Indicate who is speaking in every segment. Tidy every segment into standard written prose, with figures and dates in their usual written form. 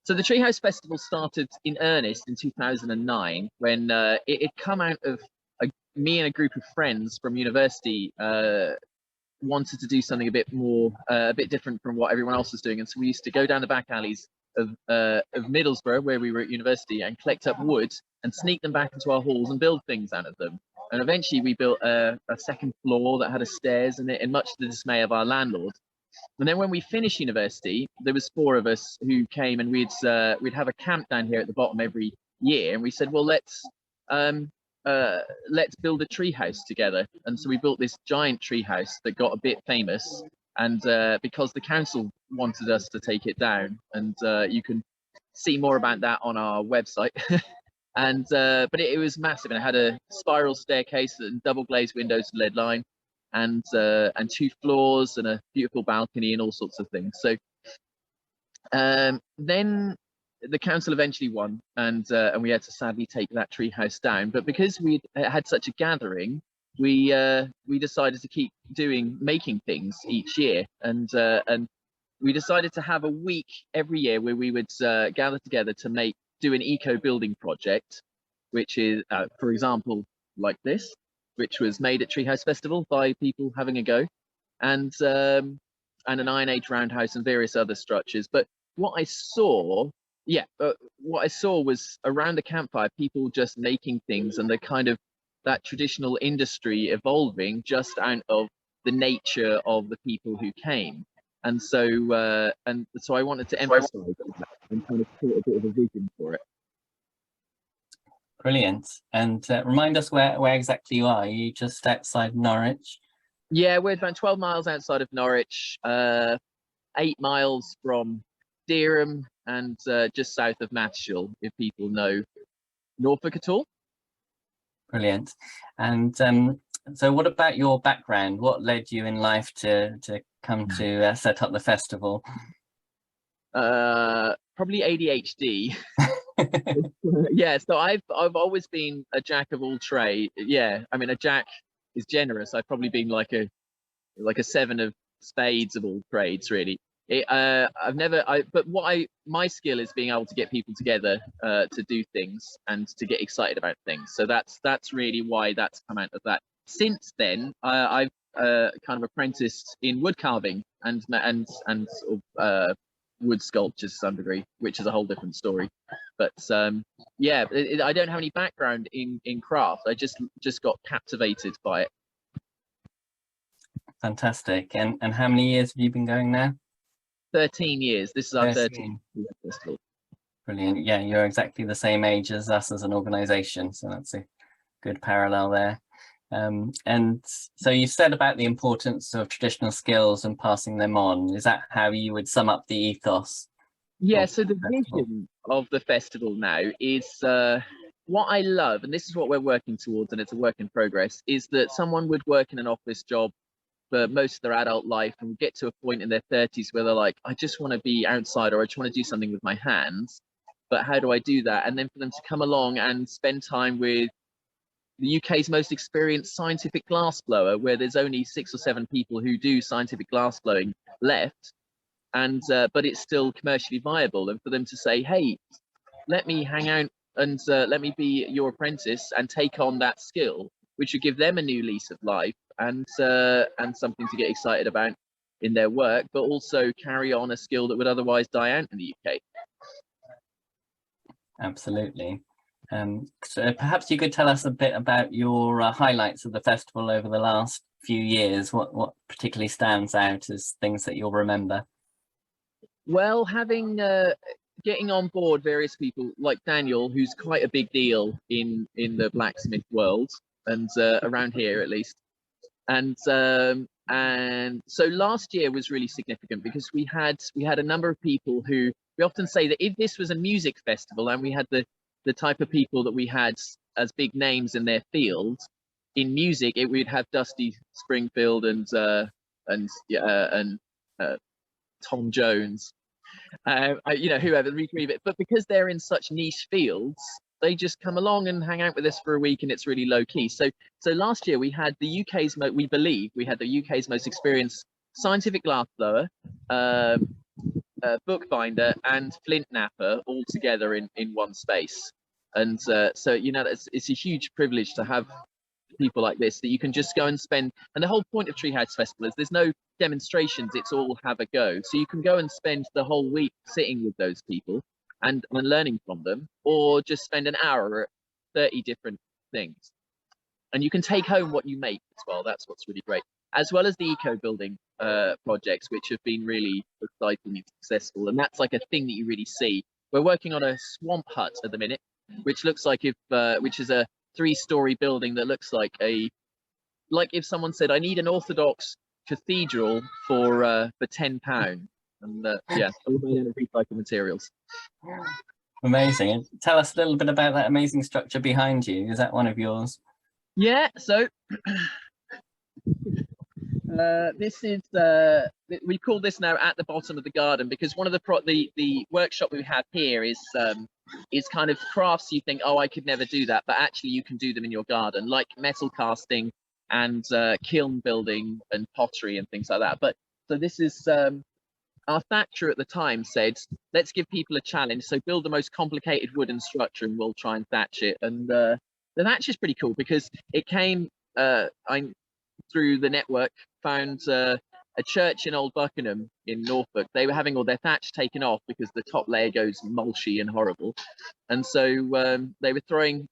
Speaker 1: So the Treehouse Festival started in earnest in 2009 when it had come out of me and a group of friends from university wanted to do something a bit more, a bit different from what everyone else was doing. And so we used to go down the back alleys of Middlesbrough, where we were at university, and collect up wood and sneak them back into our halls and build things out of them. And eventually we built a second floor that had a stairs in it, and much to the dismay of our landlord. And then when we finished university, there was 4 of us who came, and we'd have a camp down here at the bottom every year. And we said, well, let's build a tree house together. And so we built this giant tree house that got a bit famous. And because the council wanted us to take it down, and you can see more about that on our website. And but it was massive, and it had a spiral staircase and double glazed windows to lead line, and 2 floors and a beautiful balcony and all sorts of things. So then the council eventually won, and we had to sadly take that tree house down. But because we had such a gathering, we decided to keep making things each year, and we decided to have a week every year where we would gather together to do an eco building project, which is, for example, like this, which was made at Treehouse Festival by people having a go, and an Iron Age roundhouse and various other structures. But what I saw was around the campfire, people just making things, and the kind of that traditional industry evolving just out of the nature of the people who came. And so I wanted to emphasize that and kind of put a bit of a vision for it.
Speaker 2: Brilliant. And remind us where exactly you are. Are you just outside Norwich?
Speaker 1: Yeah, we're about 12 miles outside of Norwich, 8 miles from Dereham, and just south of Matshall, if people know Norfolk at all.
Speaker 2: Brilliant. And so what about your background? What led you in life to come to set up the festival?
Speaker 1: Probably ADHD. Yeah, so I've always been a jack of all trades. Yeah, I mean, a jack is generous. I've probably been like a 7 of spades of all trades, really. But my skill is being able to get people together to do things and to get excited about things. So that's really why that's come out of that. Since then, I've kind of apprenticed in wood carving and wood sculpture to some degree, which is a whole different story. But yeah, I don't have any background in craft. I just got captivated by it.
Speaker 2: Fantastic. And how many years have you been going now?
Speaker 1: 13 years. This is our 13th festival.
Speaker 2: Brilliant. Yeah, you're exactly the same age as us as an organization, so that's a good parallel there. And so you said about the importance of traditional skills and passing them on. Is that how you would sum up the ethos?
Speaker 1: Yeah, so the vision of the festival now is what I love, and this is what we're working towards, and it's a work in progress, is that someone would work in an office job for most of their adult life and get to a point in their 30s where they're like, I just want to be outside, or I just want to do something with my hands, but how do I do that? And then for them to come along and spend time with the UK's most experienced scientific glassblower, where there's only 6 or 7 people who do scientific glassblowing left, and but it's still commercially viable, and for them to say, hey, let me hang out and let me be your apprentice and take on that skill, which would give them a new lease of life and something to get excited about in their work, but also carry on a skill that would otherwise die out in the UK.
Speaker 2: Absolutely. So perhaps you could tell us a bit about your highlights of the festival over the last few years. What particularly stands out as things that you'll remember?
Speaker 1: Well, getting on board various people like Daniel, who's quite a big deal in the blacksmith world, and around here at least. And so last year was really significant because we had a number of people who, we often say that if this was a music festival and we had the type of people that we had as big names in their field in music, we'd have Dusty Springfield and Tom Jones, you know, whoever, but because they're in such niche fields, they just come along and hang out with us for a week, and it's really low key. So last year we had the UK's most experienced scientific glass blower, bookbinder and flint knapper all together in one space. And so you know, it's a huge privilege to have people like this that you can just go and spend. And the whole point of Treehouse Festival is there's no demonstrations, it's all have a go. So you can go and spend the whole week sitting with those people and learning from them, or just spend an hour at 30 different things. And you can take home what you make as well. That's what's really great, as well as the eco building projects, which have been really exciting and successful. And that's like a thing that you really see. We're working on a swamp hut at the minute, which looks like which is a 3-story building that looks like if someone said, I need an Orthodox cathedral for £10. And yeah, all made out of recycled materials.
Speaker 2: Amazing. And tell us a little bit about that amazing structure behind you. Is that one of yours?
Speaker 1: Yeah, so this is we call this now At the Bottom of the Garden, because one of the workshop we have here is kind of crafts you think, oh, I could never do that, but actually you can do them in your garden, like metal casting and kiln building and pottery and things like that. But so this is our thatcher at the time said, let's give people a challenge, so build the most complicated wooden structure and we'll try and thatch it. And the thatch is pretty cool because it came through the network, found a church in Old Buckingham in Norfolk. They were having all their thatch taken off because the top layer goes mulchy and horrible. And so they were throwing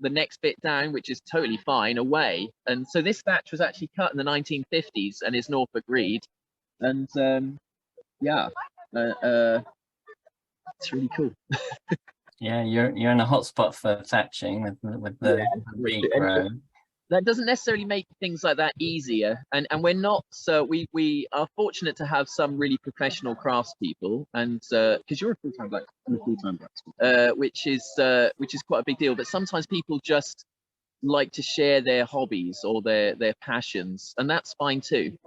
Speaker 1: the next bit down, which is totally fine, away. And so this thatch was actually cut in the 1950s and is Norfolk Reed. And yeah, it's really cool.
Speaker 2: Yeah, you're in a hotspot for thatching with the regrow.
Speaker 1: That doesn't necessarily make things like that easier, and we're not, so we are fortunate to have some really professional craftspeople, and because you're a full-time blacksmith, which is quite a big deal. But sometimes people just like to share their hobbies or their passions, and that's fine too.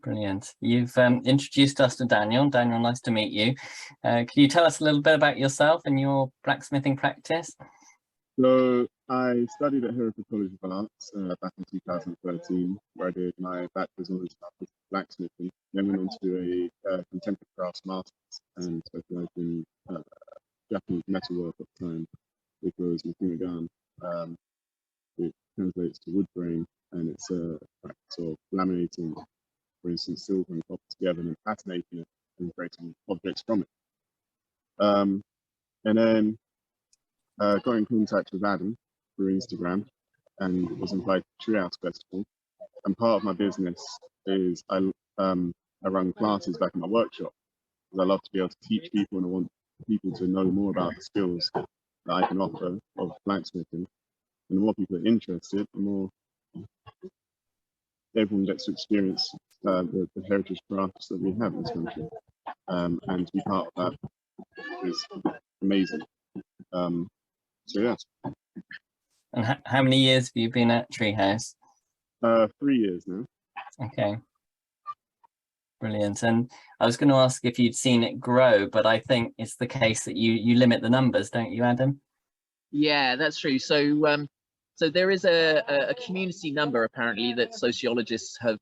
Speaker 2: Brilliant. You've introduced us to Daniel. Daniel, nice to meet you. Can you tell us a little bit about yourself and your blacksmithing practice?
Speaker 3: So I studied at Hereford College of Arts back in 2013, where I did my bachelor's in blacksmithing. Then went on to do a contemporary crafts master's and specialised in Japanese metalwork at the time, which was Makunagan. It translates to wood grain, and it's a practice of laminating, for instance, silver and copper together and patinating it and creating objects from it. And then got in contact with Adam through Instagram and was invited to Treehouse Festival. And part of my business is I run classes back in my workshop, because I love to be able to teach people, and I want people to know more about the skills that I can offer of blacksmithing. And the more people are interested, the more everyone gets to experience the heritage crafts that we have in this country. And to be part of that is amazing. So yes.
Speaker 2: And how many years have you been at Treehouse?
Speaker 3: 3 years now.
Speaker 2: Okay. Brilliant. And I was going to ask if you'd seen it grow, but I think it's the case that you limit the numbers, don't you, Adam?
Speaker 1: Yeah, that's true. So so there is a community number apparently that sociologists have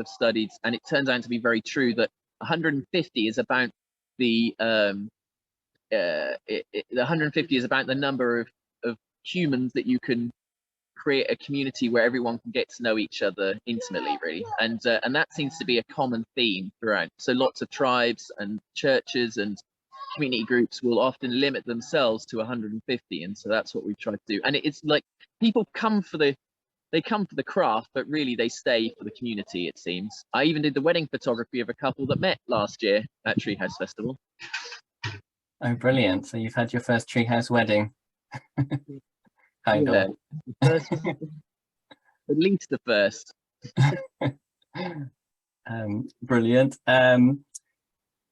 Speaker 1: studied, and it turns out to be very true that 150 is about the 150 is about the number of humans that you can create a community where everyone can get to know each other intimately, really. And that seems to be a common theme throughout. So lots of tribes and churches and community groups will often limit themselves to 150, and so that's what we try to do. And it's like people come for the craft, but really they stay for the community, it seems. I even did the wedding photography of a couple that met last year at Treehouse Festival.
Speaker 2: Oh, brilliant. So you've had your first Treehouse wedding. Kind of.
Speaker 1: First, at least the first.
Speaker 2: Brilliant.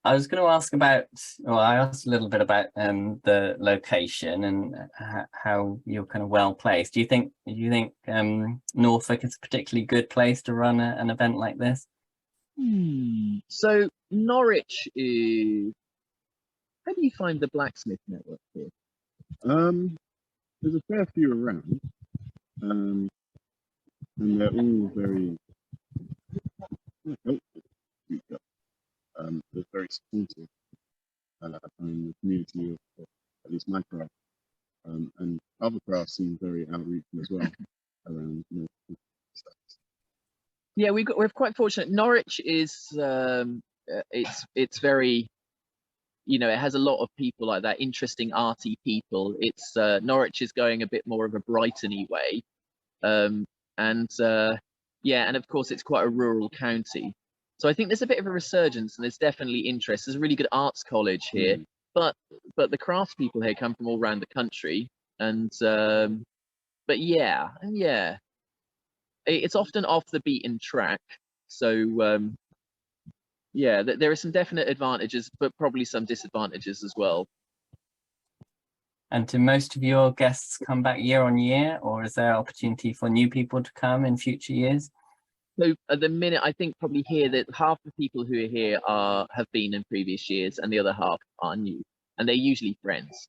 Speaker 2: I was going to ask about, well, I asked a little bit about the location and how you're kind of well placed. Do you think Norfolk is a particularly good place to run an event like this?
Speaker 1: So Norwich is. How do you find the blacksmith network here?
Speaker 3: There's a fair few around, and they're all very. very supportive in the community of at least my craft. And other crafts seem very outreaching as well around, stuff.
Speaker 1: Yeah, we're quite fortunate. Norwich is it's very, it has a lot of people like that, interesting arty people. It's Norwich is going a bit more of a Brighton-y way, and yeah, and of course it's quite a rural county. So I think there's a bit of a resurgence, and there's definitely interest. There's a really good arts college here, but the crafts people here come from all around the country, and but yeah, it's often off the beaten track. So yeah, there are some definite advantages, but probably some disadvantages as well.
Speaker 2: And do most of your guests come back year on year, or is there opportunity for new people to come in future years?
Speaker 1: So at the minute, I think probably here that half the people who are here have been in previous years, and the other half are new, and they're usually friends.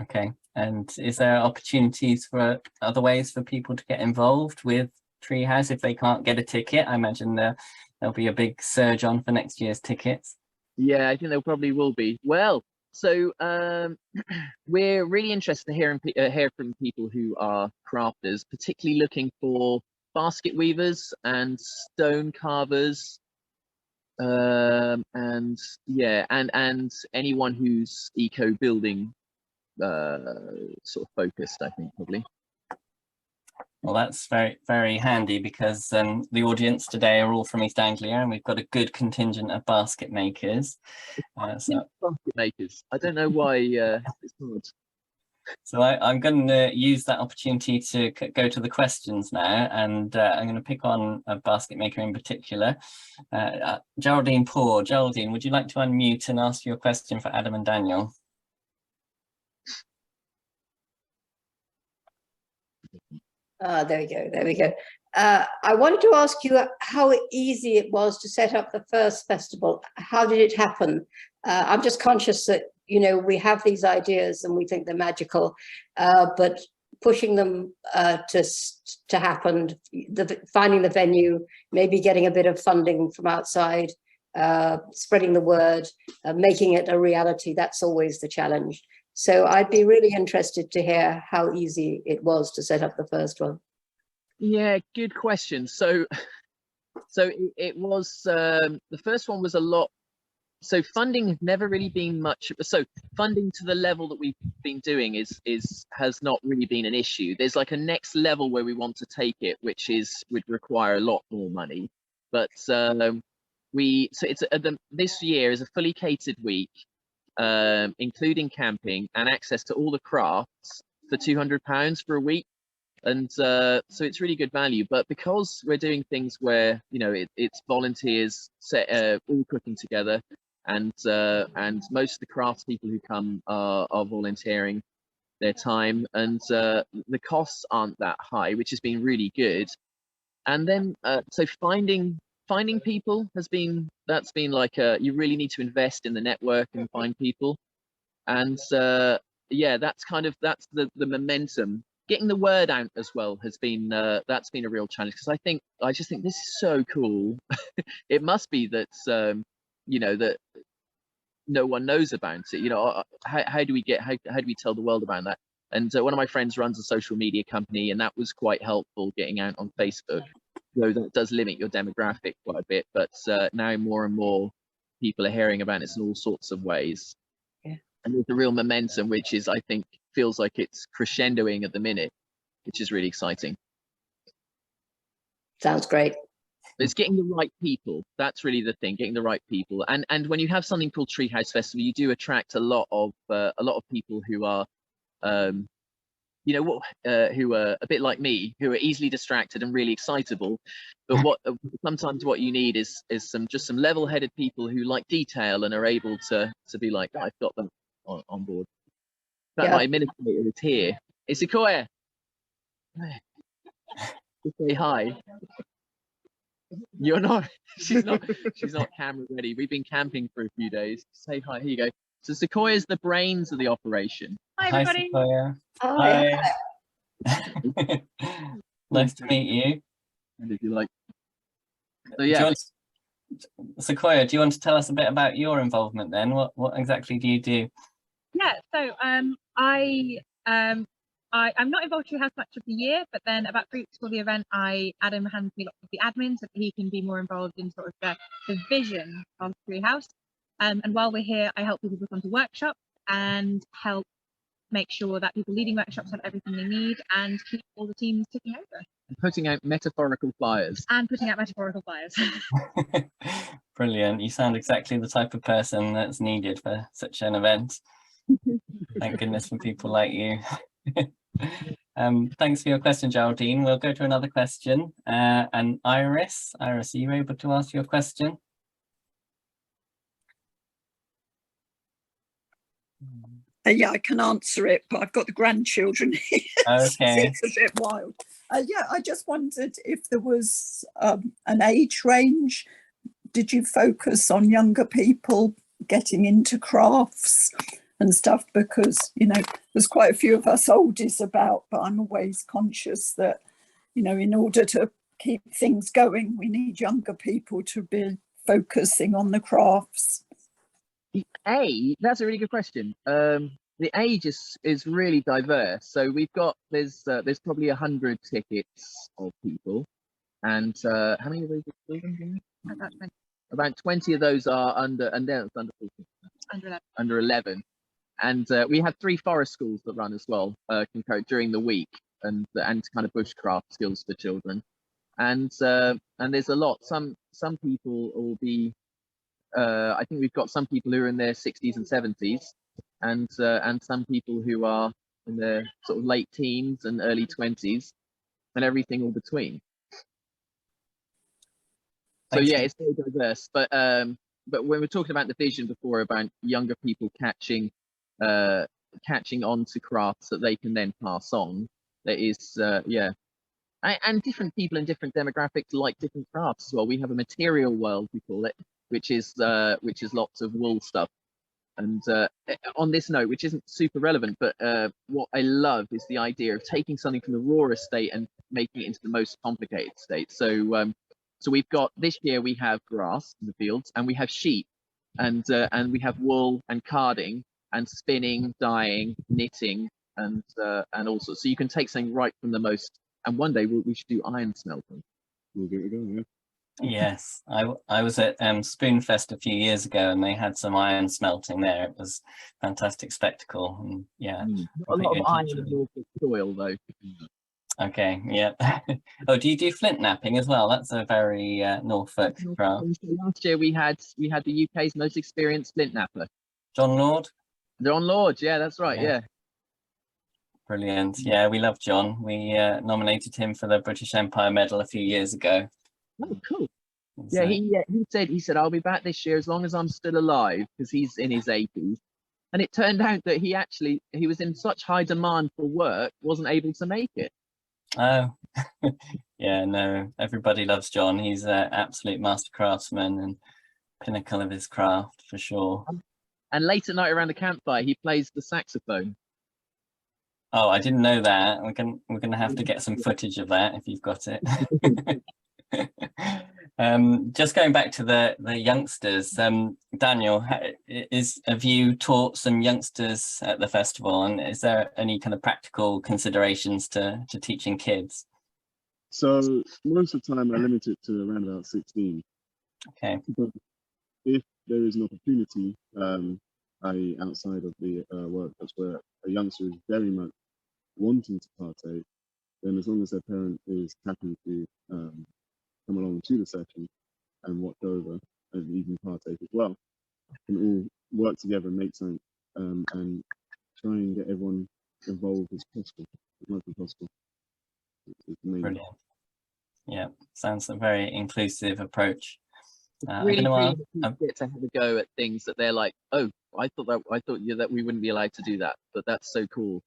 Speaker 2: Okay, and is there opportunities for other ways for people to get involved with Treehouse if they can't get a ticket? I imagine there'll be a big surge on for next year's tickets.
Speaker 1: Yeah, I think there probably will be. Well, so we're really interested in hear from people who are crafters, particularly looking for basket weavers and stone carvers, and yeah, and anyone who's eco building sort of focused, I think, probably.
Speaker 2: Well, that's very, very handy, because the audience today are all from East Anglia, and we've got a good contingent of basket makers.
Speaker 1: Basket makers. I don't know why it's hard.
Speaker 2: So I'm going to use that opportunity to go to the questions now, and I'm going to pick on a basket maker in particular. Geraldine Poor. Geraldine, would you like to unmute and ask your question for Adam and Daniel?
Speaker 4: There we go. I wanted to ask you how easy it was to set up the first festival. How did it happen? I'm just conscious that, we have these ideas and we think they're magical, but pushing them to happen, finding the venue, maybe getting a bit of funding from outside, spreading the word, making it a reality, that's always the challenge. So I'd be really interested to hear how easy it was to set up the first one.
Speaker 1: Yeah, good question. So it was the first one was a lot. So funding has never really been much. So funding to the level that we've been doing has not really been an issue. There's like a next level where we want to take it, which would require a lot more money. But this year is a fully catered week, including camping and access to all the crafts for £200 for a week. And so it's really good value. But because we're doing things where it's volunteers all cooking together, and most of the crafts people who come are volunteering their time, and the costs aren't that high, which has been really good. And then so finding people that's been like you really need to invest in the network and find people. And yeah, that's the momentum. Getting the word out as well has been that's been a real challenge, because I just think this is so cool. It must be that that no one knows about it. How do we tell the world about that? And one of my friends runs a social media company, and that was quite helpful, getting out on Facebook. Though that does limit your demographic quite a bit, but now more and more people are hearing about it in all sorts of ways.
Speaker 4: Yeah.
Speaker 1: And there's a real momentum, which is, I think, feels like it's crescendoing at the minute, which is really exciting.
Speaker 4: Sounds great.
Speaker 1: It's getting the right people. That's really the thing, getting the right people. And when you have something called Treehouse Festival, you do attract a lot of people who are who are a bit like me, who are easily distracted and really excitable. But sometimes what you need is some level-headed people who like detail and are able to be like, oh, I've got them on board. That my administrator is here. It's Sequoia. Say hi. You're not. She's not camera ready. We've been camping for a few days. Say hi. Here you go. So Sequoia's the brains of the operation.
Speaker 5: Hi, everybody.
Speaker 2: Hi, Sequoia. Hi. Nice to meet you.
Speaker 1: And if you like. So yeah.
Speaker 2: Sequoia, do you want to tell us a bit about your involvement then? What exactly do you do?
Speaker 5: Yeah, so I'm not involved in Treehouse much of the year, but then about 3 weeks before the event, Adam hands me lots of the admin so that he can be more involved in sort of the vision of Treehouse. And while we're here, I help people book onto workshops and help make sure that people leading workshops have everything they need and keep all the teams ticking over.
Speaker 1: And putting out metaphorical flyers.
Speaker 5: And putting out metaphorical flyers.
Speaker 2: Brilliant. You sound exactly the type of person that's needed for such an event. Thank goodness for people like you. Thanks for your question, Geraldine. We'll go to another question. And Iris, are you able to ask your question?
Speaker 6: Yeah, I can answer it, but I've got the grandchildren here.
Speaker 2: Okay.
Speaker 6: It's a bit wild. Yeah, I just wondered if there was an age range. Did you focus on younger people getting into crafts and stuff? Because, you know, there's quite a few of us oldies about, but I'm always conscious that, you know, in order to keep things going, we need younger people to be focusing on the crafts.
Speaker 1: That's a really good question. The age is really diverse. So we've got there's probably 100 tickets of people, and how many of those are children? About 20 of those are under 14, under 11, and we have 3 forest schools that run as well, during the week, and kind of bushcraft skills for children, and there's a lot. Some people will be. I think we've got some people who are in their 60s and 70s, and some people who are in their sort of late teens and early 20s, and everything all between. So yeah, it's very diverse. But when we're talking about the vision before about younger people catching on to crafts that they can then pass on, there is and different people in different demographics like different crafts as well. We have a material world, we call it, which is lots of wool stuff. And on this note, which isn't super relevant, but what I love is the idea of taking something from the rawest state and making it into the most complicated state. So we've got, this year we have grass in the fields, and we have sheep, and we have wool and carding and spinning, dyeing, knitting, and also, so you can take something right from the most. And one day we should do iron smelting.
Speaker 3: We'll give it a go, yeah.
Speaker 2: Yes, I was at Spoonfest a few years ago, and they had some iron smelting there. It was a fantastic spectacle, and yeah.
Speaker 1: A lot of iron in Norfolk soil though.
Speaker 2: Okay, yeah. Oh, do you do flint napping as well? That's a very Norfolk craft.
Speaker 1: Last year we had the UK's most experienced flint napper.
Speaker 2: John Lord?
Speaker 1: John Lord, yeah, that's right, yeah.
Speaker 2: Brilliant. Yeah, we love John. We nominated him for the British Empire Medal a few years ago.
Speaker 1: Oh, cool. Yeah, he said I'll be back this year as long as I'm still alive, because he's in his 80s. And it turned out that he was in such high demand for work, wasn't able to make it.
Speaker 2: Oh, yeah, no, everybody loves John. He's an absolute master craftsman and pinnacle of his craft for sure.
Speaker 1: And late at night around the campfire, he plays the saxophone.
Speaker 2: Oh, I didn't know that. We're gonna have to get some footage of that if you've got it. Just going back to the youngsters, Daniel, have you taught some youngsters at the festival, and is there any kind of practical considerations to teaching kids?
Speaker 3: So most of the time I limit it to around about 16.
Speaker 2: Okay.
Speaker 3: But if there is an opportunity, outside of the work, that's where a youngster is very much wanting to partake, then as long as their parent is happy to come along to the session and watch over and even partake as well, can all work together and make something, and try and get everyone involved as possible, as much as possible.
Speaker 2: Brilliant. Yeah, sounds a very inclusive approach.
Speaker 1: Really get to have a go at things that they're like, oh, I thought that we wouldn't be allowed to do that, but that's so cool.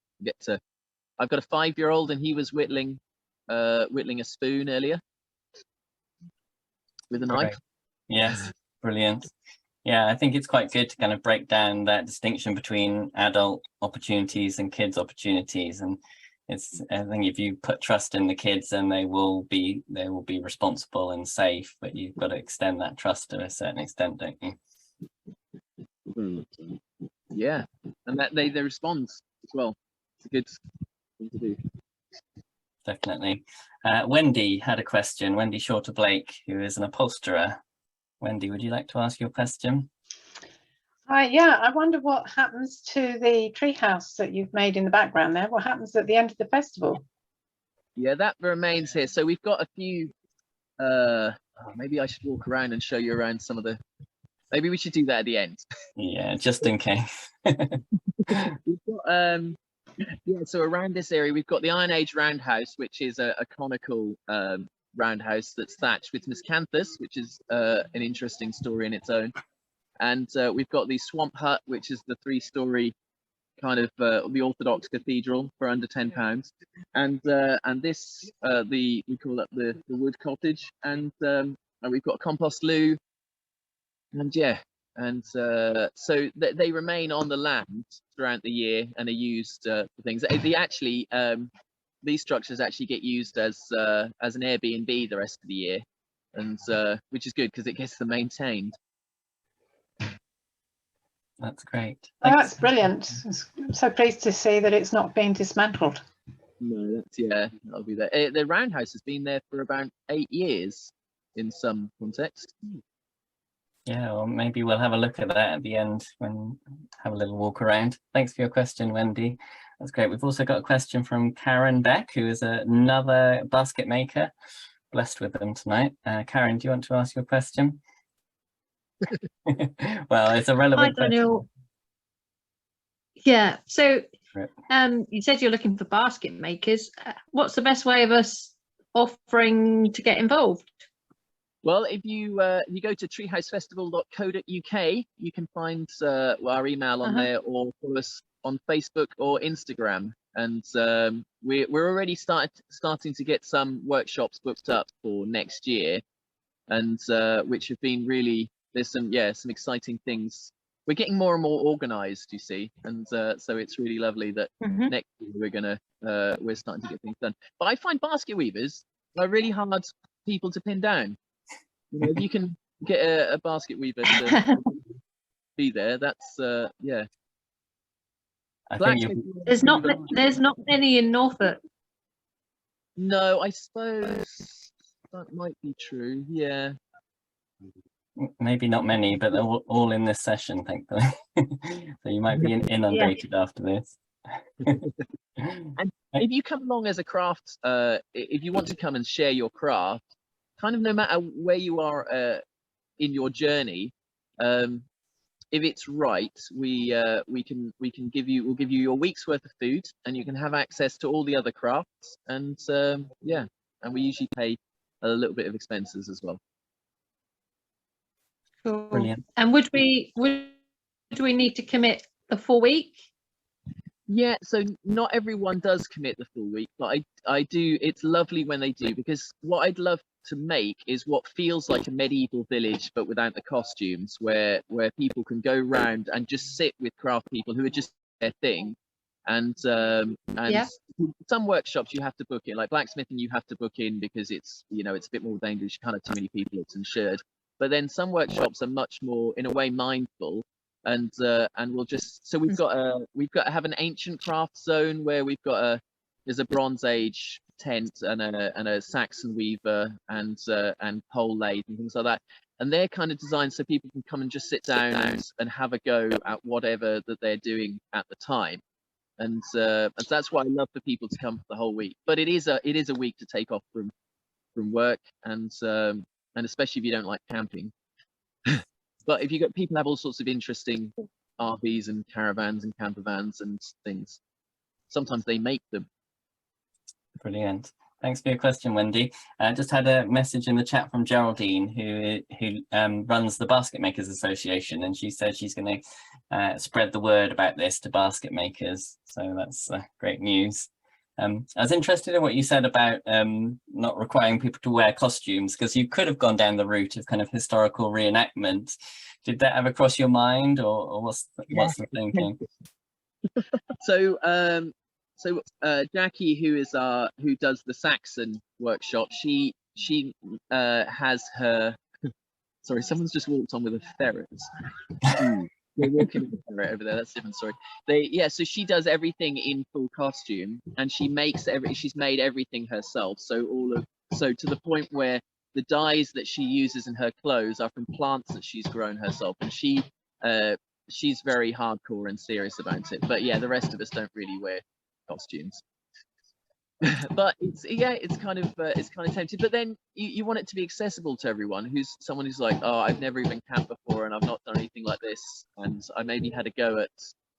Speaker 1: I've got a 5-year-old, and he was whittling a spoon earlier with a knife.
Speaker 2: Yes, brilliant. Yeah, I think it's quite good to kind of break down that distinction between adult opportunities and kids opportunities, and I think if you put trust in the kids, then they will be responsible and safe, but you've got to extend that trust to a certain extent, don't you?
Speaker 3: Very much so.
Speaker 1: Yeah, and that they respond as well. It's a good thing to do.
Speaker 2: Definitely. Wendy had a question. Wendy Shorter Blake, who is an upholsterer. Wendy, would you like to ask your question?
Speaker 7: Yeah, I wonder what happens to the treehouse that you've made in the background there. What happens at the end of the festival?
Speaker 1: Yeah, that remains here. So we've got a few. Maybe I should walk around and show you around some of the. Maybe we should do that at the end.
Speaker 2: Yeah, just in case.
Speaker 1: We've got, yeah, so around this area we've got the Iron Age roundhouse, which is a conical roundhouse that's thatched with miscanthus, which is an interesting story in its own. And we've got the swamp hut, which is the 3-story kind of the Orthodox cathedral for under £10. And this we call that the wood cottage, and we've got a compost loo, and yeah, and so they remain on the land throughout the year and are used for things. They actually these structures actually get used as an Airbnb the rest of the year, and which is good because it gets them maintained.
Speaker 2: That's great.
Speaker 7: Oh, that's brilliant. I'm so pleased to see that it's not being dismantled.
Speaker 1: No, that's, yeah, that'll be there. The roundhouse has been there for about 8 years in some context.
Speaker 2: Yeah, well, maybe we'll have a look at that at the end when have a little walk around. Thanks for your question, Wendy. That's great. We've also got a question from Karen Beck, who is another basket maker. Blessed with them tonight. Karen, do you want to ask your question? Well, it's a relevant
Speaker 8: Hi, Daniel. Yeah, so you said you're looking for basket makers. What's the best way of us offering to get involved?
Speaker 1: Well, if you go to treehousefestival.co.uk, you can find our email on there, or follow us on Facebook or Instagram. And we're already starting to get some workshops booked up for next year, and which have been really, there's some exciting things. We're getting more and more organized, you see, and so it's really lovely that next year we're starting to get things done. But I find basket weavers are really hard people to pin down. You know, if you can get a basket weaver to be there, that's yeah.
Speaker 2: I think
Speaker 8: there's not many in Norfolk.
Speaker 1: No, I suppose that might be true. Yeah.
Speaker 2: Maybe not many, but they're all in this session, thankfully. So you might be inundated after this.
Speaker 1: And if you come along as a craft, if you want to come and share your craft, kind of no matter where you are in your journey, if it's right, we'll give you your week's worth of food, and you can have access to all the other crafts, and yeah, and we usually pay a little bit of expenses as well.
Speaker 8: Cool.
Speaker 2: Brilliant.
Speaker 8: And would we need to commit the full week?
Speaker 1: Yeah, so not everyone does commit the full week, but I do. It's lovely when they do, because what I'd love to make is what feels like a medieval village, but without the costumes, where people can go round and just sit with craft people who are just their thing. And some workshops you have to book in, like blacksmithing you have to book in, because it's, you know, it's a bit more dangerous. You can't have too many people, it's insured. But then some workshops are much more, in a way, mindful, and we'll just, so we've got to have an ancient craft zone where there's a Bronze Age tent and a Saxon weaver and pole lathe and things like that, and they're kind of designed so people can come and just sit down and have a go at whatever that they're doing at the time, and that's why I love for people to come for the whole week. But it is a week to take off from work, and especially if you don't like camping. But if you got people have all sorts of interesting RVs and caravans and camper vans and things, sometimes they make them.
Speaker 2: Brilliant. Thanks for your question, Wendy. I just had a message in the chat from Geraldine, who runs the Basket Makers Association, and she said she's going to spread the word about this to basket makers. So that's great news. I was interested in what you said about not requiring people to wear costumes, because you could have gone down the route of kind of historical reenactment. Did that ever cross your mind, or what's the thinking?
Speaker 1: So Jackie, who does the Saxon workshop, she has her. Sorry, someone's just walked on with a ferret. They're walking with a ferret over there. That's a different story. So she does everything in full costume, and she makes she's made everything herself. So to the point where the dyes that she uses in her clothes are from plants that she's grown herself, and she's very hardcore and serious about it. But yeah, the rest of us don't really wear costumes. But it's kind of tempting. But then you want it to be accessible to everyone. Someone who's like, oh, I've never even camped before, and I've not done anything like this, and I maybe had a go at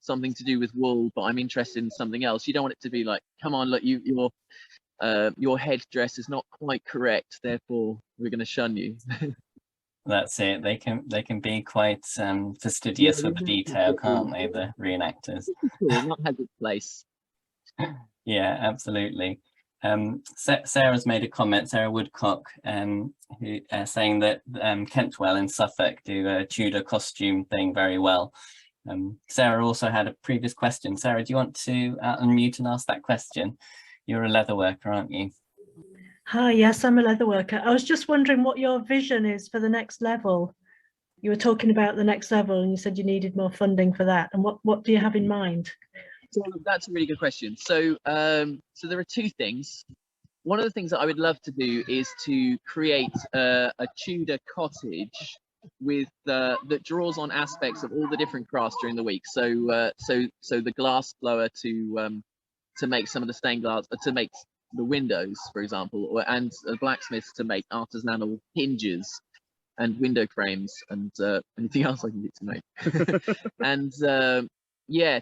Speaker 1: something to do with wool, but I'm interested in something else. You don't want it to be like, come on, look, your headdress is not quite correct, therefore we're going to shun you.
Speaker 2: That's it. They can be quite fastidious with the detail, can't they? The reenactors.
Speaker 1: Not has its place.
Speaker 2: Yeah, absolutely. Sarah's made a comment, Sarah Woodcock, who saying that Kentwell in Suffolk do a Tudor costume thing very well. Sarah also had a previous question. Sarah, do you want to unmute and ask that question? You're a leather worker, aren't you?
Speaker 9: Hi, yes, I'm a leather worker. I was just wondering what your vision is for the next level. You were talking about the next level and you said you needed more funding for that. And what do you have in mind?
Speaker 1: So that's a really good question. So there are two things. One of the things that I would love to do is to create a Tudor cottage with that draws on aspects of all the different crafts during the week. So the glass blower to make some of the stained glass, to make the windows, for example, and blacksmiths to make artisanal hinges and window frames and anything else I can get to make. And yeah,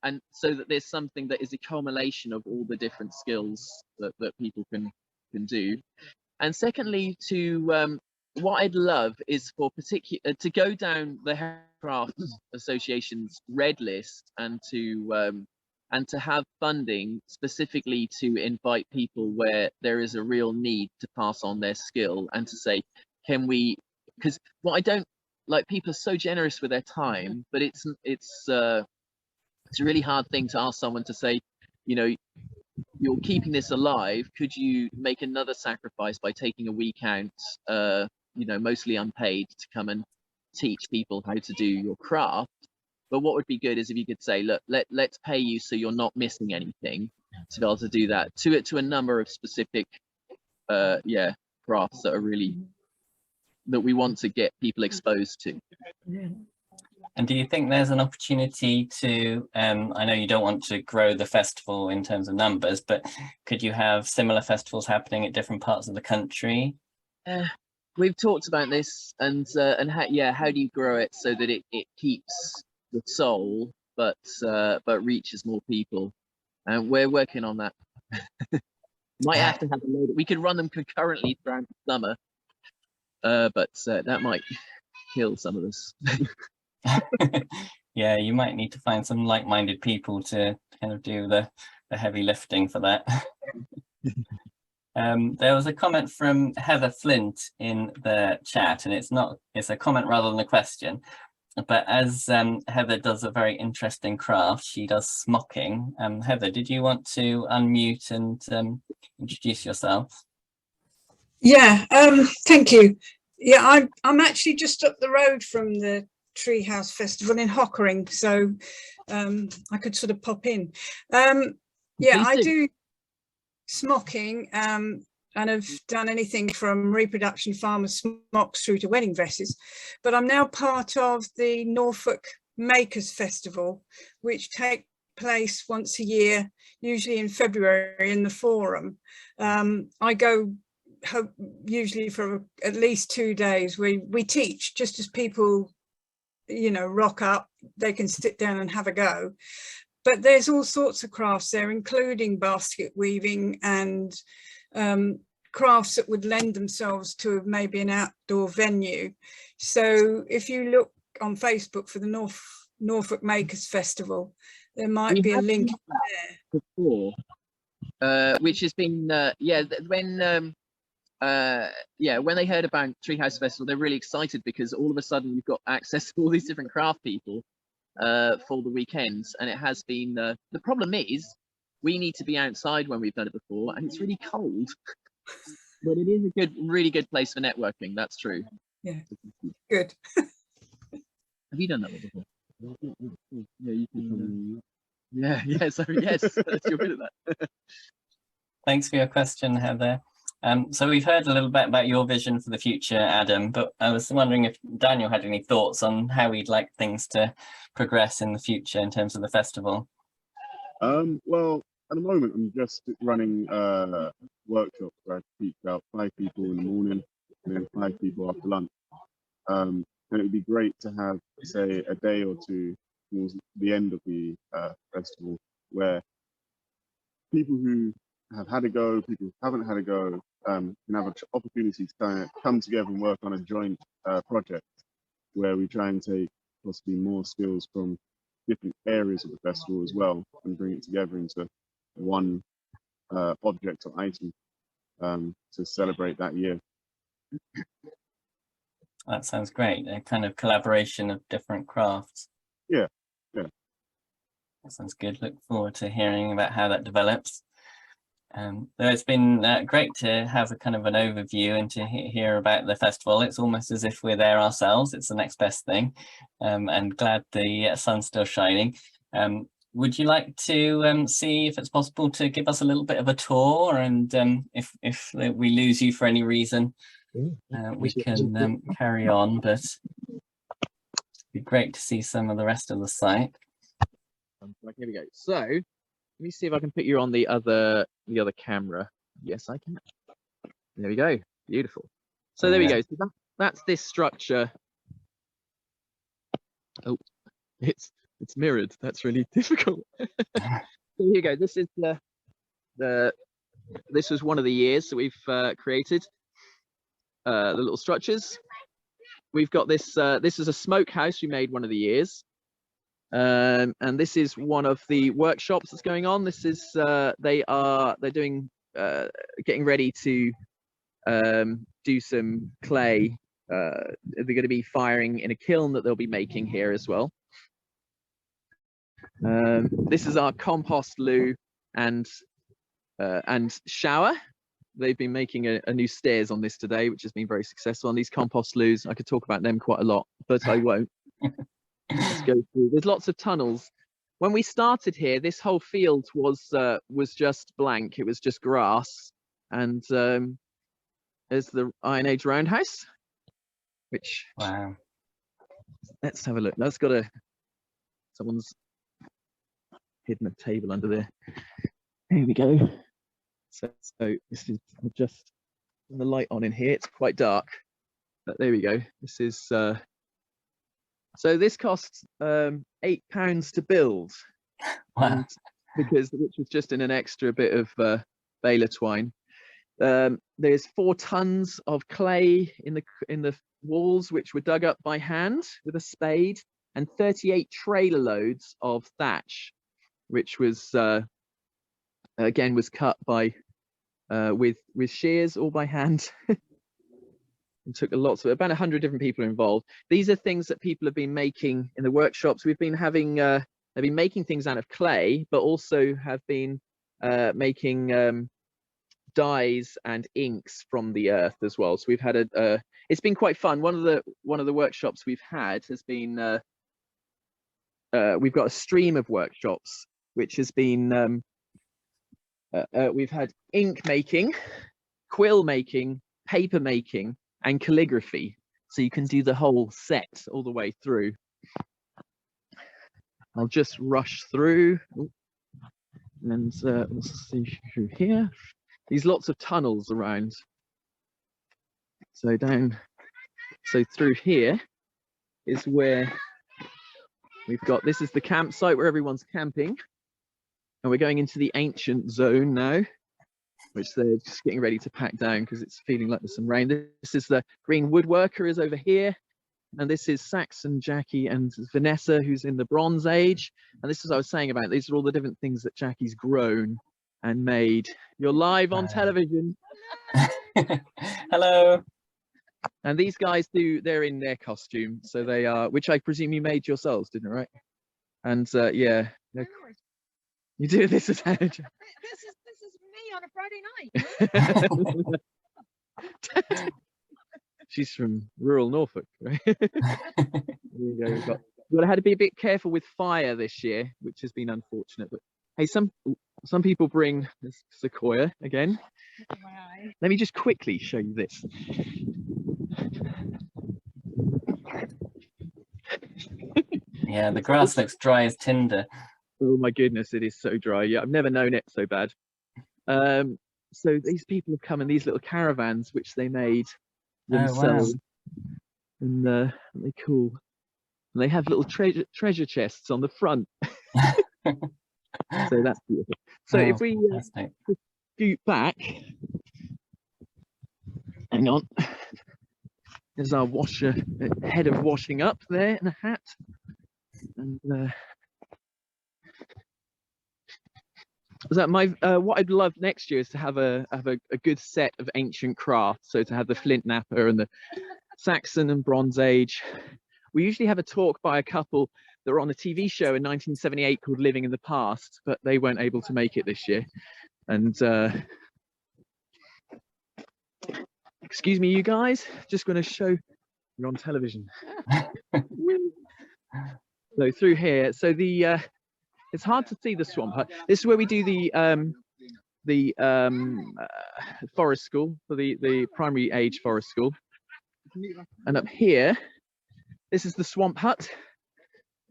Speaker 1: and so that there's something that is a culmination of all the different skills that people can do. And secondly, what I'd love is for to go down the Handicraft Association's red list and to have funding specifically to invite people where there is a real need to pass on their skill, and to say, can we, because what I don't like, people are so generous with their time, but it's a really hard thing to ask someone to say, you know, you're keeping this alive, could you make another sacrifice by taking a week out, you know, mostly unpaid, to come and teach people how to do your craft? But what would be good is if you could say, look, let's pay you so you're not missing anything, to be able to do that to a number of specific crafts that are really, that we want to get people exposed to.
Speaker 2: And do you think there's an opportunity to, I know you don't want to grow the festival in terms of numbers, but could you have similar festivals happening at different parts of the country?
Speaker 1: We've talked about this, and how do you grow it so that it keeps the soul but reaches more people? And we're working on that. Might have to have a load. We could run them concurrently throughout the summer, but that might kill some of us.
Speaker 2: Yeah, you might need to find some like-minded people to kind of do the heavy lifting for that. There was a comment from Heather Flint in the chat, and it's a comment rather than a question. But as Heather does a very interesting craft, she does smocking. Heather, did you want to unmute and introduce yourself?
Speaker 10: Yeah, thank you. Yeah, I'm actually just up the road from the Treehouse Festival in Hockering, so I could sort of pop in. Yeah, I do smocking, and have done anything from reproduction farmers smocks through to wedding dresses, but I'm now part of the Norfolk Makers Festival, which takes place once a year, usually in February, in the Forum. I go usually for at least 2 days. We teach just as people, you know, rock up, they can sit down and have a go. But there's all sorts of crafts there, including basket weaving and crafts that would lend themselves to maybe an outdoor venue. So if you look on Facebook for the Norfolk Makers Festival, there might be a link there.
Speaker 1: Before, which has been, when they heard about Treehouse Festival, they're really excited, because all of a sudden you've got access to all these different craft people for the weekends. And it has been, the problem is we need to be outside when we've done it before, and it's really cold. But it is a really good place for networking. That's true.
Speaker 10: Yeah, good.
Speaker 1: Have you done that one before? Yeah, you can. Yeah. So yes, you're good at that.
Speaker 2: Thanks for your question, Heather. So we've heard a little bit about your vision for the future, Adam, but I was wondering if Daniel had any thoughts on how we'd like things to progress in the future in terms of the festival.
Speaker 3: Well, at the moment, I'm just running workshops where I teach about 5 people in the morning and then 5 people after lunch. And it would be great to have, say, a day or two towards the end of the festival where people who have had a go, people who haven't had a go, can have an opportunity to kind of come together and work on a joint project where we try and take possibly more skills from different areas of the festival as well and bring it together into one object or item to celebrate that year.
Speaker 2: That sounds great. A kind of collaboration of different crafts.
Speaker 3: Yeah.
Speaker 2: That sounds good. Look forward to hearing about how that develops. So it's been great to have a kind of an overview and to hear about the festival. It's almost as if we're there ourselves. It's the next best thing, and glad the sun's still shining. Would you like to see if it's possible to give us a little bit of a tour, and if we lose you for any reason, we can carry on, but it'd be great to see some of the rest of the site.
Speaker 1: Here we go. So let me see if I can put you on the other camera. Yes, I can. There we go. Beautiful. So there we go. So that's this structure. Oh, it's mirrored. That's really difficult. So here you go. This is this was one of the years that we've created the little structures. We've got this. This is a smokehouse we made one of the years. And this is one of the workshops that's going on. This is they're doing getting ready to do some clay. They're going to be firing in a kiln that they'll be making here as well. This is our compost loo and shower. They've been making a new stairs on this today, which has been very successful. On these compost loos, I could talk about them quite a lot, but I won't. Let's go through. There's lots of tunnels. When we started here, this whole field was just blank. It was just grass, and there's the Iron Age roundhouse. Which
Speaker 2: wow.
Speaker 1: Let's have a look. That's got someone's hidden a table under there. Here we go. So this is just the light on in here. It's quite dark, but there we go. This is. So this costs £8 to build,
Speaker 2: wow.
Speaker 1: which was just in an extra bit of baler twine. There's 4 tons of clay in the walls, which were dug up by hand with a spade, and 38 trailer loads of thatch, which was again was cut by with shears all by hand. It took lots of about 100 different people involved. These are things that people have been making in the workshops. We've been having they've been making things out of clay, but also have been making dyes and inks from the earth as well. So we've had it's been quite fun. One of the workshops we've had has been we've got a stream of workshops which has been we've had ink making, quill making, paper making, and calligraphy, so you can do the whole set all the way through. I'll just rush through and we'll see through here. These lots of tunnels around. So through here is where we've got, this is the campsite where everyone's camping, and we're going into the ancient zone now, which they're just getting ready to pack down because it's feeling like there's some rain. This is the green woodworker is over here, and this is Saxon, Jackie, and Vanessa, who's in the Bronze Age. And this is what I was saying about, these are all the different things that Jackie's grown and made. You're live on television.
Speaker 2: Hello.
Speaker 1: And these guys they're in their costume, so they are, which I presume you made yourselves, didn't you, right? And yeah, You do this as a
Speaker 5: This is me on a Friday night.
Speaker 1: She's from rural Norfolk, right? There you go. We've got had to be a bit careful with fire this year, which has been unfortunate. But hey, some people bring this sequoia again. Let me just quickly show you this.
Speaker 2: Yeah, the grass looks dry as tinder.
Speaker 1: Oh my goodness, it is so dry. Yeah, I've never known it so bad. So these people have come in these little caravans, which they made themselves. Oh, wow. And they're cool. And they have little treasure chests on the front. So that's beautiful. So if we scoot back, hang on. There's our washer, head of washing up there in a hat. And so my what I'd love next year is to have a good set of ancient crafts. So to have the flint knapper and the Saxon and Bronze Age. We usually have a talk by a couple that were on a TV show in 1978 called Living in the Past, but they weren't able to make it this year. And excuse me, you guys, just going to show you're on television. So through here, so the it's hard to see the swamp hut. This is where we do the forest school for the primary age forest school. And up here, this is the swamp hut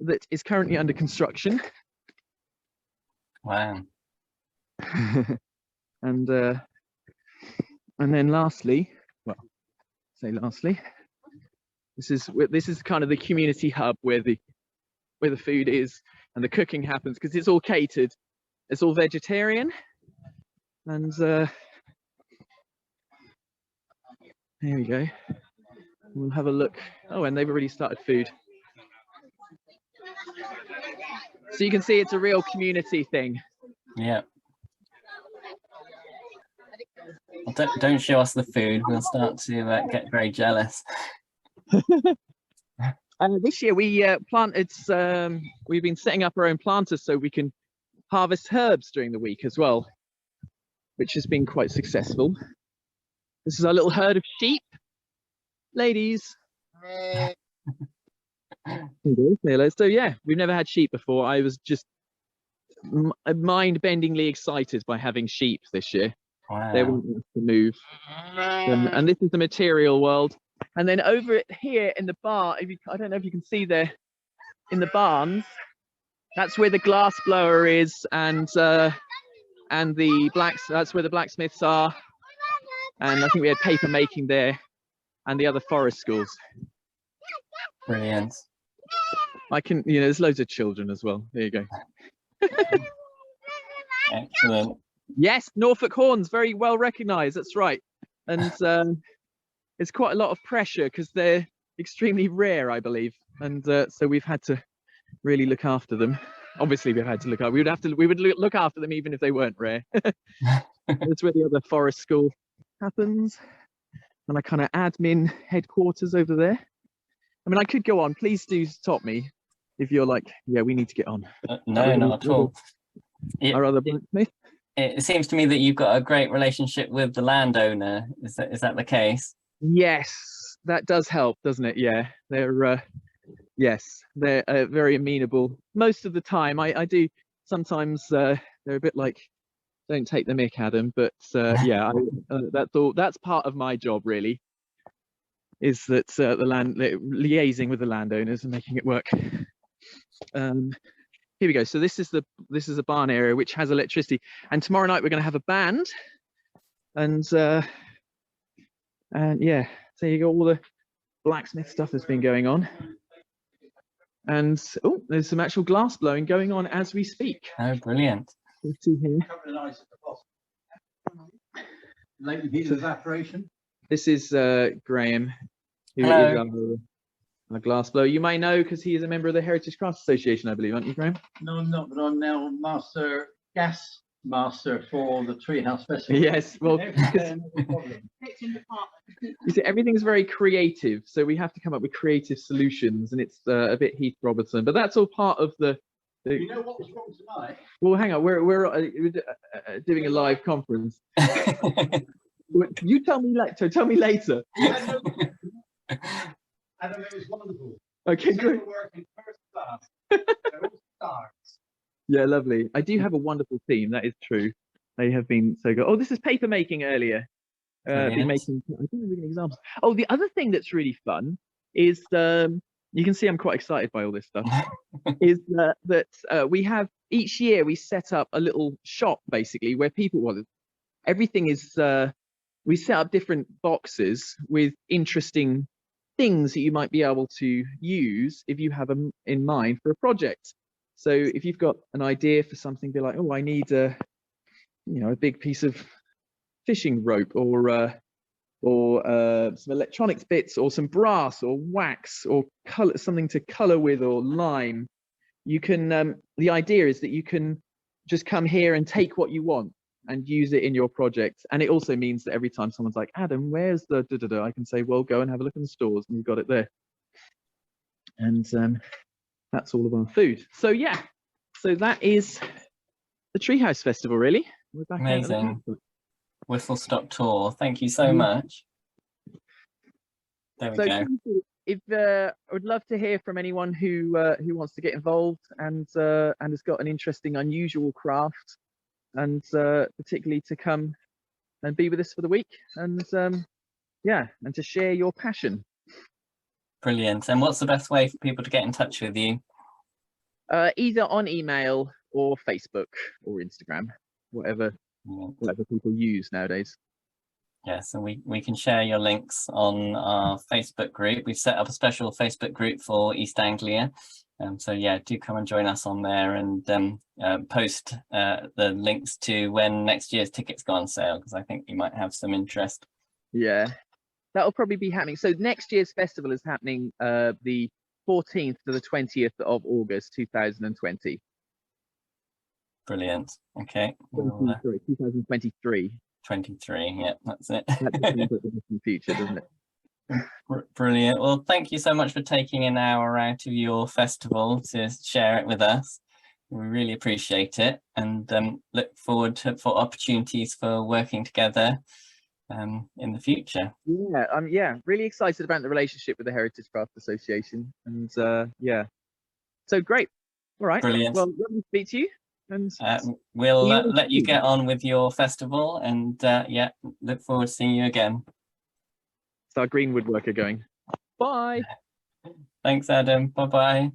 Speaker 1: that is currently under construction.
Speaker 2: Wow.
Speaker 1: And then lastly, well, lastly, this is kind of the community hub where the food is and the cooking happens, because it's all catered. It's all vegetarian. And there we go. We'll have a look. Oh, and they've already started food. So you can see it's a real community thing.
Speaker 2: Yeah. Well, don't show us the food. We'll start to get very jealous.
Speaker 1: This year we planted. We've been setting up our own planters so we can harvest herbs during the week as well, which has been quite successful. This is our little herd of sheep. Ladies. So yeah, we've never had sheep before. I was just mind-bendingly excited by having sheep this year.
Speaker 2: Wow.
Speaker 1: They wouldn't have to move. And this is the material world. And then over here in the bar, I don't know if you can see there in the barns, that's where the glass blower is, and that's where the blacksmiths are. And I think we had paper making there, and the other forest schools.
Speaker 2: Brilliant.
Speaker 1: There's loads of children as well. There you go.
Speaker 2: Excellent.
Speaker 1: Yes, Norfolk horns, very well recognised. That's right. And it's quite a lot of pressure because they're extremely rare, I believe. And so we've had to really look after them. Obviously, we've had to look after. We would look after them even if they weren't rare. That's where the other forest school happens. And a kind of admin headquarters over there. I mean, I could go on. Please do stop me if you're like, yeah, we need to get on.
Speaker 2: No, not at all.
Speaker 1: Our other blacksmith.
Speaker 2: It seems to me that you've got a great relationship with the landowner. Is that the case?
Speaker 1: Yes, that does help, doesn't it? Yeah, they're very amenable most of the time. I do sometimes. They're a bit like, don't take the mick, Adam. But yeah, that's part of my job really. Is that liaising with the landowners and making it work. Here we go. So this is a barn area which has electricity, and tomorrow night we're going to have a band, and yeah, so you got all the blacksmith stuff that's been going on, and there's some actual glass blowing going on as we speak.
Speaker 2: Oh, brilliant!
Speaker 1: Let's see here.
Speaker 11: Latent heat evaporation.
Speaker 1: This is Graham, who
Speaker 2: Hello.
Speaker 1: is our glass blower. You may know because he is a member of the Heritage Crafts Association, I believe, aren't you, Graham?
Speaker 11: No, I'm not, but I'm now gas master for the Treehouse Festival.
Speaker 1: Yes, well, you see, everything's very creative, so we have to come up with creative solutions, and it's a bit Heath Robertson, but that's all part of the
Speaker 11: You know what was wrong tonight?
Speaker 1: Well, hang on. We're doing a live conference. You tell me later. Tell me later.
Speaker 11: Adam, it was wonderful.
Speaker 1: Okay, great.
Speaker 11: Working first class. They're all stars.
Speaker 1: Yeah, lovely. I do have a wonderful team. That is true. They have been so good. Oh, this is paper making earlier. Been making. I don't know an example. Oh, the other thing that's really fun is you can see I'm quite excited by all this stuff. Is that we have each year we set up a little shop basically where people. Well, everything is. We set up different boxes with interesting things that you might be able to use if you have them in mind for a project. So if you've got an idea for something, be like, oh, I need a big piece of fishing rope or some electronics bits or some brass or wax or color, something to color with or lime. You can the idea is that you can just come here and take what you want and use it in your project. And it also means that every time someone's like, Adam, where's the I can say, well, go and have a look in the stores and you've got it there. And that's all of our food. So yeah, so that is the Treehouse Festival, really. We're back.
Speaker 2: Amazing. Whistle Stop Tour. Thank you so much. There we go.
Speaker 1: If I would love to hear from anyone who wants to get involved and has got an interesting, unusual craft, and particularly to come and be with us for the week and and to share your passion.
Speaker 2: Brilliant. And what's the best way for people to get in touch with you?
Speaker 1: Either on email or Facebook or Instagram, whatever people use nowadays.
Speaker 2: Yes, and we can share your links on our Facebook group. We've set up a special Facebook group for East Anglia. So yeah, do come and join us on there and post the links to when next year's tickets go on sale, because I think you might have some interest.
Speaker 1: Yeah, that'll probably be happening. So next year's festival is happening the 14th to the 20th of August 2020.
Speaker 2: Brilliant. Okay.
Speaker 1: 2023.
Speaker 2: 23, yeah, that's it.
Speaker 1: That just seems like the distant future, doesn't it?
Speaker 2: Brilliant. Well, thank you so much for taking an hour out of your festival to share it with us. We really appreciate it, and look forward for opportunities for working together in the future.
Speaker 1: Yeah, really excited about the relationship with the Heritage Craft Association, and yeah, so great. All right.
Speaker 2: Brilliant.
Speaker 1: Well, lovely to speak to you. And
Speaker 2: we'll let you get on with your festival, and yeah, look forward to seeing you again.
Speaker 1: It's our green woodworker going. Bye.
Speaker 2: Thanks, Adam. Bye-bye.